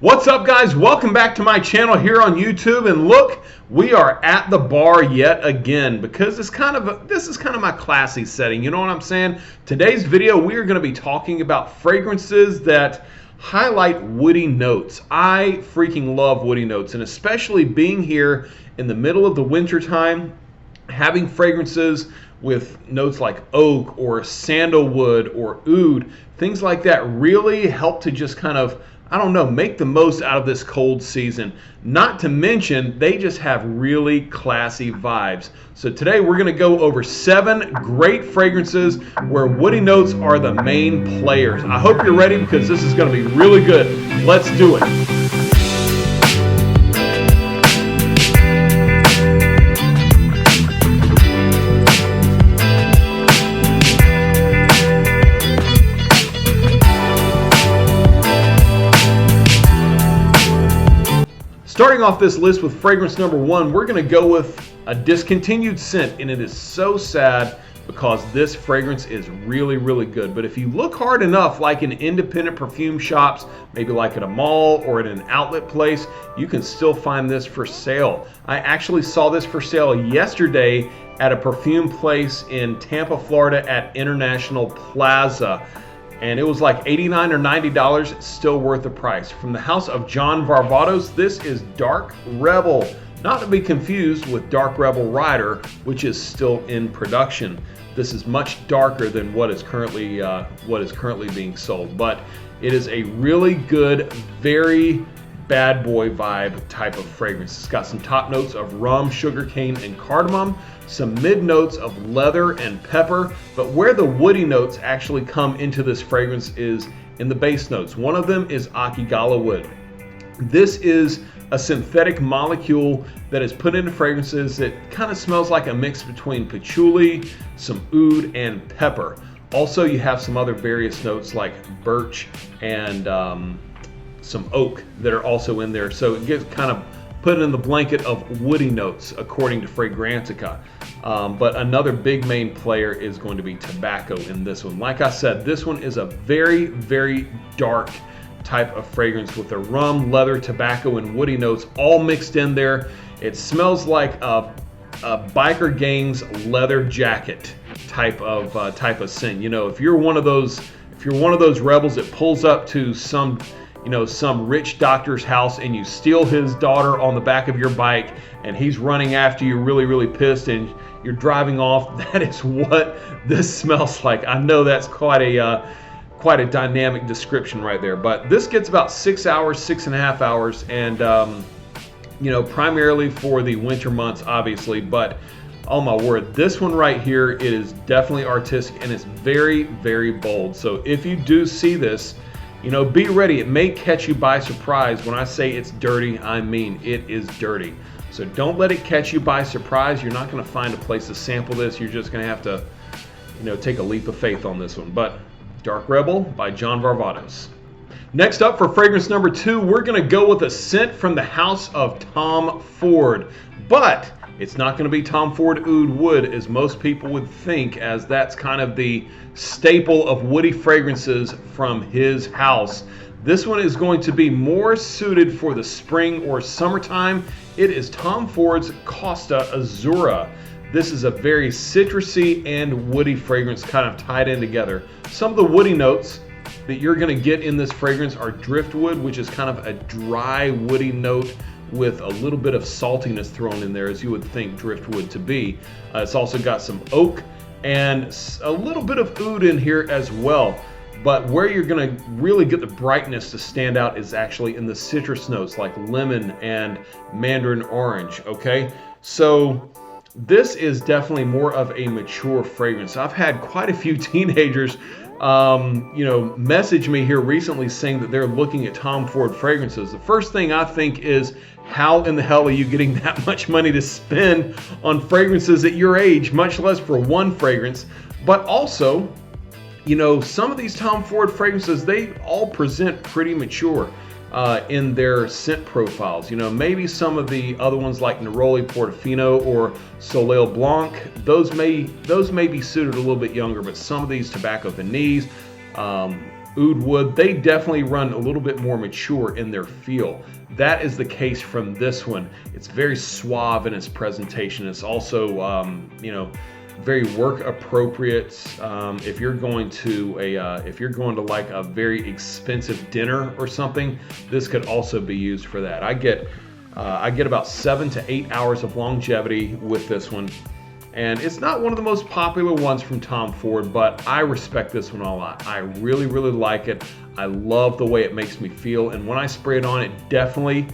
What's up, guys? Welcome back to my channel here on YouTube. And look, we are at the bar yet again because this is kind of my classy setting. You know what I'm saying? Today's video, we are going to be talking about fragrances that highlight woody notes. I freaking love woody notes, and especially being here in the middle of the winter time, having fragrances with notes like oak or sandalwood or oud, things like that really help to just kind of, I don't know, make the most out of this cold season. Not to mention, they just have really classy vibes. So today we're going to go over 7 great fragrances where woody notes are the main players. I hope you're ready because this is going to be really good. Let's do it. Starting off this list with fragrance number 1, we're going to go with a discontinued scent, and it is so sad because this fragrance is really, really good. But if you look hard enough, like in independent perfume shops, maybe like at a mall or at an outlet place, you can still find this for sale. I actually saw this for sale yesterday at a perfume place in Tampa, Florida at International Plaza. And it was like $89 or $90. It's still worth the price. From the house of John Varvatos, this is Dark Rebel. Not to be confused with Dark Rebel Rider, which is still in production. This is much darker than what is currently being sold, but it is a really good, very bad boy vibe type of fragrance. It's got some top notes of rum, sugarcane, and cardamom, some mid notes of leather and pepper, but where the woody notes actually come into this fragrance is in the base notes. One of them is Akigala wood. This is a synthetic molecule that is put into fragrances that kind of smells like a mix between patchouli, some oud, and pepper. Also, you have some other various notes like birch and some oak that are also in there. So it gets kind of put in the blanket of woody notes according to Fragrantica. But another big main player is going to be tobacco in this one. Like I said, this one is a very, very dark type of fragrance with the rum, leather, tobacco, and woody notes all mixed in there. It smells like a biker gang's leather jacket type of scent. You know, if you're one of those rebels that pulls up to some rich doctor's house and you steal his daughter on the back of your bike and he's running after you really, really pissed and you're driving off, that is what this smells like. I know that's quite a dynamic description right there, but this gets about 6 hours, 6.5 hours, and primarily for the winter months, obviously, but oh my word, this one right here, it is definitely artistic and it's very, very bold. So if you do see this, be ready. It may catch you by surprise. When I say it's dirty, I mean it is dirty. So don't let it catch you by surprise. You're not going to find a place to sample this. You're just going to have to, take a leap of faith on this one. But Dark Rebel by John Varvatos. Next up for fragrance number 2, we're going to go with a scent from the house of Tom Ford. But it's not going to be Tom Ford Oud Wood as most people would think, as that's kind of the staple of woody fragrances from his house. This one is going to be more suited for the spring or summertime. It is Tom Ford's Costa Azura. This is a very citrusy and woody fragrance kind of tied in together. Some of the woody notes that you're going to get in this fragrance are driftwood, which is kind of a dry woody note with a little bit of saltiness thrown in there, as you would think driftwood to be. It's also got some oak and a little bit of oud in here as well. But where you're going to really get the brightness to stand out is actually in the citrus notes like lemon and mandarin orange, okay? So this is definitely more of a mature fragrance. I've had quite a few teenagers message me here recently saying that they're looking at Tom Ford fragrances. The first thing I think is, how in the hell are you getting that much money to spend on fragrances at your age, much less for one fragrance? But also, some of these Tom Ford fragrances, they all present pretty mature in their scent profiles. Maybe some of the other ones like Neroli Portofino or Soleil Blanc, those may be suited a little bit younger, but some of these Tobacco Vanille, oud wood, they definitely run a little bit more mature in their feel. That is the case from this one. It's very suave in its presentation. It's also, you know, very work appropriate. If you're going to like a very expensive dinner or something, this could also be used for that. I get about 7 to 8 hours of longevity with this one. And it's not one of the most popular ones from Tom Ford, but I respect this one a lot. I really, really like it. I love the way it makes me feel. And when I spray it on, it definitely,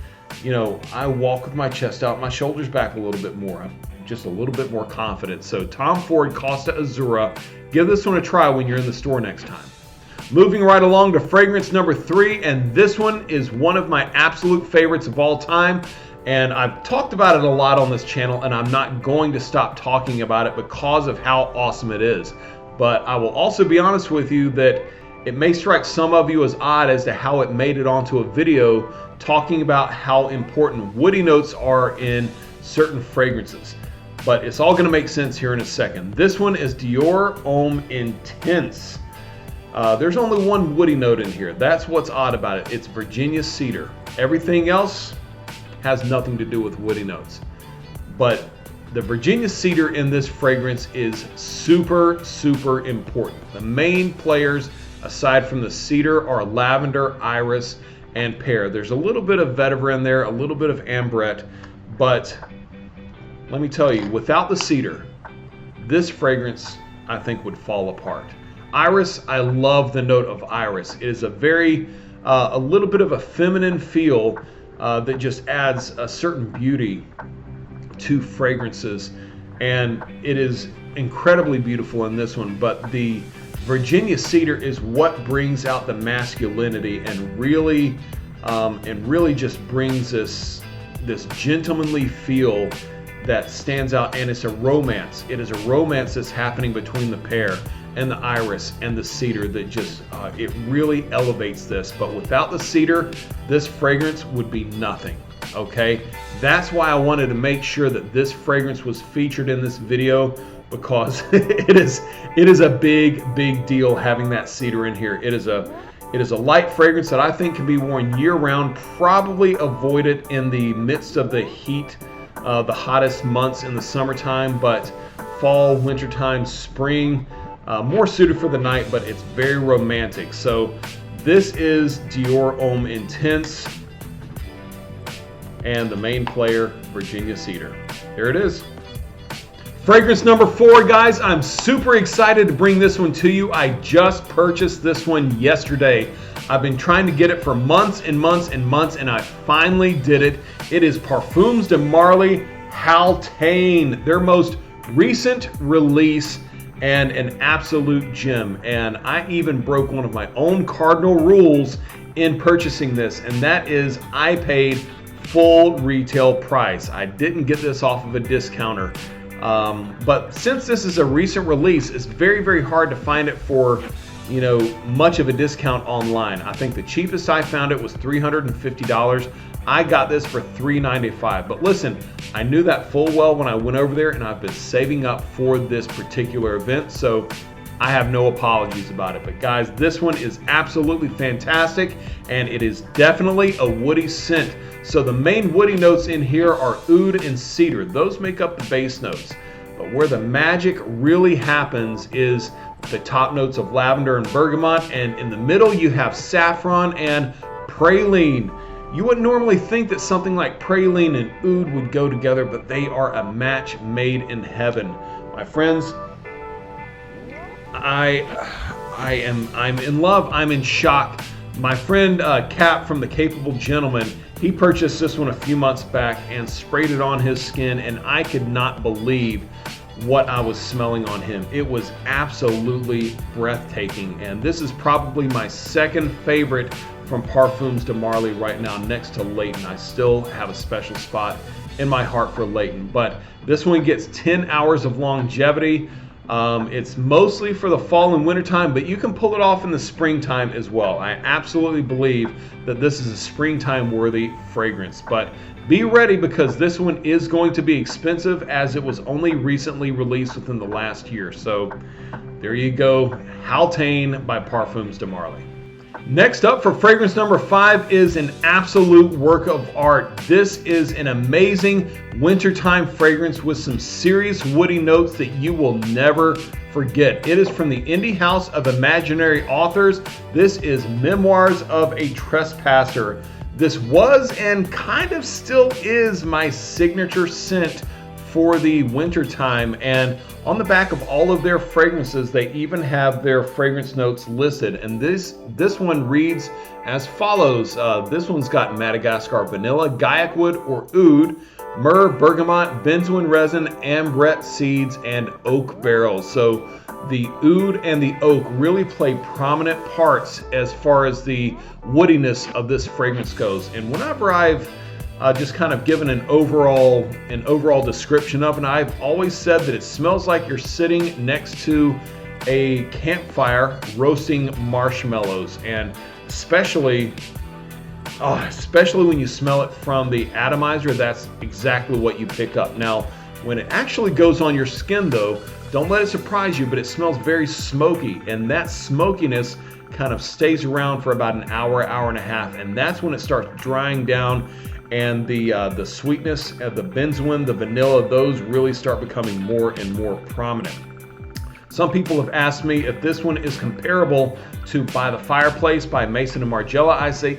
you know, I walk with my chest out, my shoulders back a little bit more. I'm just a little bit more confident. So Tom Ford Costa Azura, give this one a try when you're in the store next time. Moving right along to fragrance number 3, and this one is one of my absolute favorites of all time. And I've talked about it a lot on this channel, and I'm not going to stop talking about it because of how awesome it is. But I will also be honest with you that it may strike some of you as odd as to how it made it onto a video talking about how important woody notes are in certain fragrances. But it's all going to make sense here in a second. This one is Dior Homme Intense. There's only one woody note in here. That's what's odd about it. It's Virginia cedar. Everything else has nothing to do with woody notes. But the Virginia cedar in this fragrance is super, super important. The main players, aside from the cedar, are lavender, iris, and pear. There's a little bit of vetiver in there, a little bit of ambrette, but let me tell you, without the cedar, this fragrance, I think, would fall apart. Iris, I love the note of iris. It is a very, a little bit of a feminine feel that just adds a certain beauty to fragrances, and it is incredibly beautiful in this one. But the Virginia cedar is what brings out the masculinity and really just brings this gentlemanly feel that stands out, and it's a romance. It is a romance that's happening between the pear and the iris and the cedar that just, it really elevates this. But without the cedar, this fragrance would be nothing, okay? That's why I wanted to make sure that this fragrance was featured in this video, because it is a big deal having that cedar in here. It is a light fragrance that I think can be worn year-round. Probably avoid it in the midst of the heat, the hottest months in the summertime, but fall, wintertime, spring, more suited for the night, but it's very romantic. So this is Dior Homme Intense, and the main player, Virginia cedar. There it is. Fragrance number 4, guys. I'm super excited to bring this one to you. I just purchased this one yesterday. I've been trying to get it for months and months and months, and I finally did it. It is Parfums de Mer Hautaine, their most recent release, and an absolute gem. And I even broke one of my own cardinal rules in purchasing this, and that is I paid full retail price. I didn't get this off of a discounter. But since this is a recent release, it's very hard to find it for, you know, much of a discount online. I think the cheapest I found it was $350. I got this for $395. But listen, I knew that full well when I went over there, and I've been saving up for this particular event, so I have no apologies about it. But guys, this one is absolutely fantastic, and it is definitely a woody scent. So the main woody notes in here are oud and cedar. Those make up the base notes. But where the magic really happens is the top notes of lavender and bergamot, and in the middle you have saffron and praline. You wouldn't normally think that something like praline and oud would go together, but they are a match made in heaven. My friends, I'm in love. I'm in shock. My friend Cap from The Capable Gentleman, he purchased this one a few months back and sprayed it on his skin, and I could not believe what I was smelling on him. It was absolutely breathtaking, and this is probably my second favorite from Parfums de Mer right now, next to Leighton. I still have a special spot in my heart for Leighton, but this one gets 10 hours of longevity. It's mostly for the fall and winter time, but you can pull it off in the springtime as well. I absolutely believe that this is a springtime worthy fragrance, but be ready because this one is going to be expensive, as it was only recently released within the last year. So there you go, Hautaine by Parfums de Mer. Next up for fragrance number 5 is an absolute work of art. This is an amazing wintertime fragrance with some serious woody notes that you will never forget. It is from the indie house of imaginary authors. This is Memoirs of a Trespasser. This was and kind of still is my signature scent for the wintertime, and on the back of all of their fragrances they even have their fragrance notes listed, and this one reads as follows. This one's got Madagascar vanilla, Gaiac wood or oud, myrrh, bergamot, benzoin resin, ambrette seeds, and oak barrels. So the oud and the oak really play prominent parts as far as the woodiness of this fragrance goes. And whenever I've just kind of given an overall description of it, I've always said that it smells like you're sitting next to a campfire roasting marshmallows, and especially when you smell it from the atomizer, that's exactly what you pick up. Now, when it actually goes on your skin though, don't let it surprise you, but it smells very smoky, and that smokiness kind of stays around for about an hour, hour and a half, and that's when it starts drying down, and the sweetness of the benzoin, the vanilla, those really start becoming more and more prominent. Some people have asked me if this one is comparable to By the Fireplace by Mason and Margiela. I say,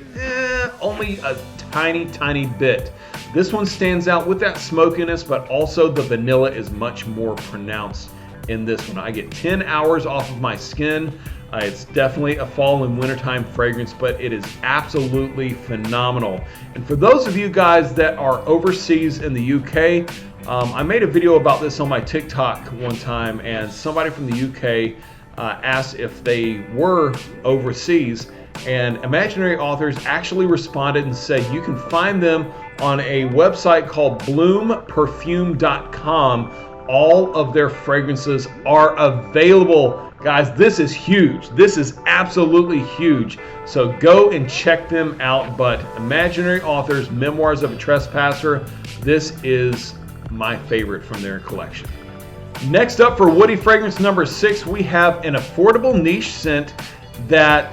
only a tiny bit. This one stands out with that smokiness, but also the vanilla is much more pronounced in this one. I get 10 hours off of my skin. It's definitely a fall and wintertime fragrance, but it is absolutely phenomenal. And for those of you guys that are overseas in the UK, I made a video about this on my TikTok one time, and somebody from the UK asked if they were overseas, and Imaginary Authors actually responded and said you can find them on a website called bloomperfume.com. All of their fragrances are available. Guys, this is huge. This is absolutely huge. So go and check them out. But Imaginary Authors, Memoirs of a Trespasser, this is my favorite from their collection. Next up for woody fragrance number 6, we have an affordable niche scent that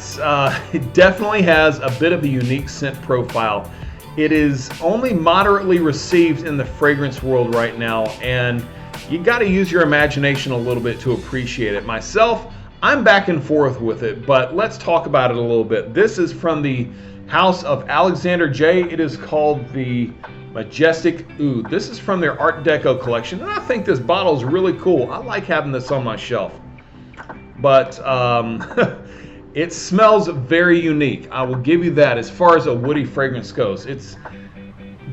definitely has a bit of a unique scent profile. It is only moderately received in the fragrance world right now, and you got to use your imagination a little bit to appreciate it. Myself, I'm back and forth with it, but let's talk about it a little bit. This is from the house of Alexander J. It is called the Majestic Oud. This is from their Art Deco collection, and I think this bottle is really cool. I like having this on my shelf, but it smells very unique. I will give you that as far as a woody fragrance goes. It's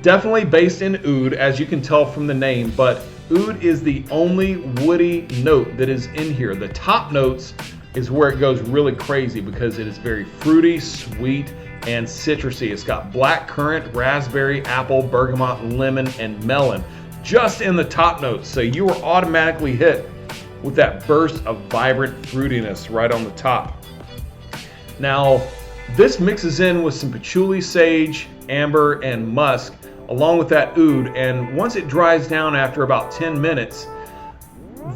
definitely based in oud, as you can tell from the name, but oud is the only woody note that is in here. The top notes is where it goes really crazy because it is very fruity, sweet, and citrusy. It's got black currant, raspberry, apple, bergamot, lemon, and melon just in the top notes. So you are automatically hit with that burst of vibrant fruitiness right on the top. Now, this mixes in with some patchouli, sage, amber, and musk, along with that oud, and once it dries down after about 10 minutes,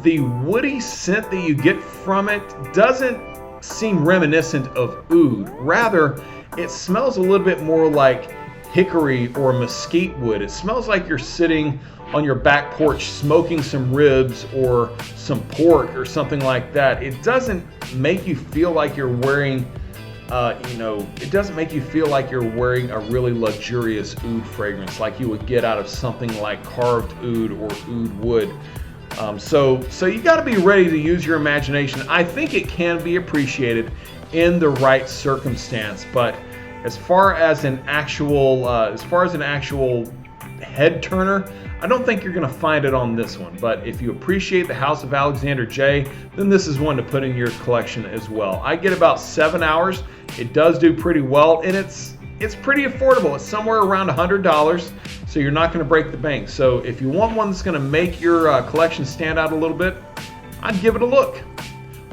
the woody scent that you get from it doesn't seem reminiscent of oud. Rather, it smells a little bit more like hickory or mesquite wood. It smells like you're sitting on your back porch smoking some ribs or some pork or something like that. It doesn't make you feel like you're wearing it doesn't make you feel like you're wearing a really luxurious oud fragrance like you would get out of something like carved oud or oud wood. So you got to be ready to use your imagination. I think it can be appreciated in the right circumstance, but as far as an actual head turner, I don't think you're going to find it on this one. But if you appreciate the House of Alexander J, then this is one to put in your collection as well. I get about 7 hours. It does do pretty well, and it's pretty affordable. It's somewhere around $100, so you're not going to break the bank. So if you want one that's going to make your collection stand out a little bit, I'd give it a look.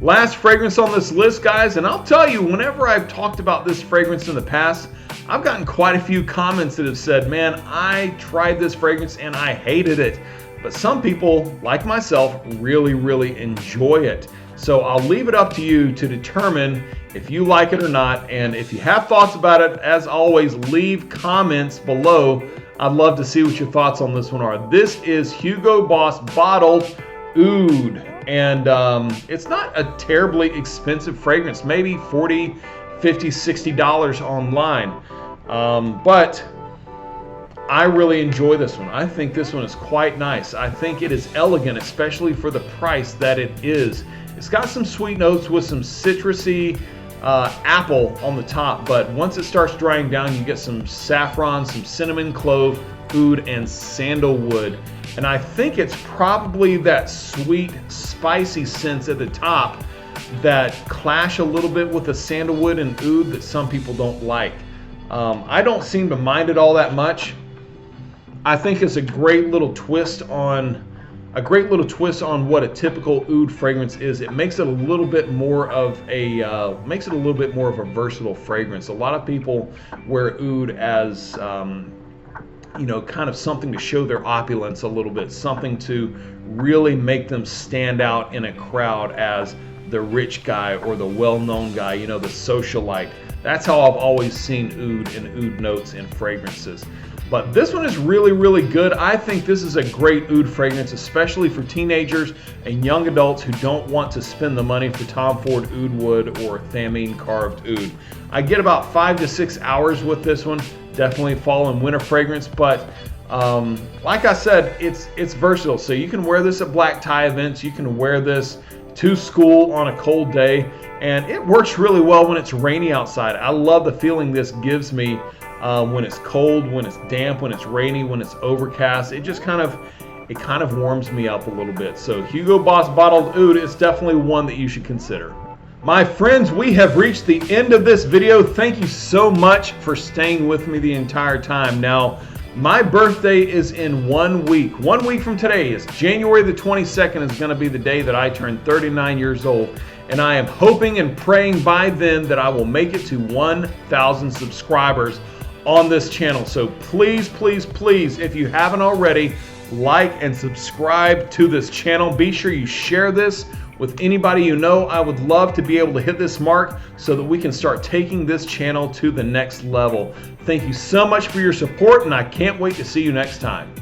Last fragrance on this list, guys, and I'll tell you, whenever I've talked about this fragrance in the past, I've gotten quite a few comments that have said, man, I tried this fragrance and I hated it. But some people, like myself, really, really enjoy it. So I'll leave it up to you to determine if you like it or not. And if you have thoughts about it, as always, leave comments below. I'd love to see what your thoughts on this one are. This is Hugo Boss Bottled Oud. And it's not a terribly expensive fragrance, maybe $40, $50, $60 online. But I really enjoy this one. I think this one is quite nice. I think it is elegant, especially for the price that it is. It's got some sweet notes with some citrusy apple on the top, but once it starts drying down, you get some saffron, some cinnamon, clove, oud, and sandalwood. And I think it's probably that sweet, spicy scents at the top that clash a little bit with the sandalwood and oud that some people don't like. I don't seem to mind it all that much. I think it's a great little twist on what a typical oud fragrance is. It makes it a little bit more of a versatile fragrance. A lot of people wear oud as kind of something to show their opulence a little bit, something to really make them stand out in a crowd as the rich guy or the well-known guy, the socialite. That's how I've always seen oud and oud notes in fragrances. But this one is really, really good. I think this is a great oud fragrance, especially for teenagers and young adults who don't want to spend the money for Tom Ford oud wood or thamine carved oud. I get about 5 to 6 hours with this one. Definitely fall and winter fragrance, but like I said, it's versatile. So you can wear this at black tie events. You can wear this to school on a cold day, and it works really well when it's rainy outside. I love the feeling this gives me when it's cold, when it's damp, when it's rainy, when it's overcast. It kind of warms me up a little bit. So Hugo Boss Bottled Oud is definitely one that you should consider. My friends, we have reached the end of this video. Thank you so much for staying with me the entire time. Now, my birthday is in 1 week. 1 week from today is January the 22nd is going to be the day that I turn 39 years old. And I am hoping and praying by then that I will make it to 1,000 subscribers on this channel. So please, please, please, if you haven't already, like and subscribe to this channel. Be sure you share this with anybody you know. I would love to be able to hit this mark so that we can start taking this channel to the next level. Thank you so much for your support, and I can't wait to see you next time.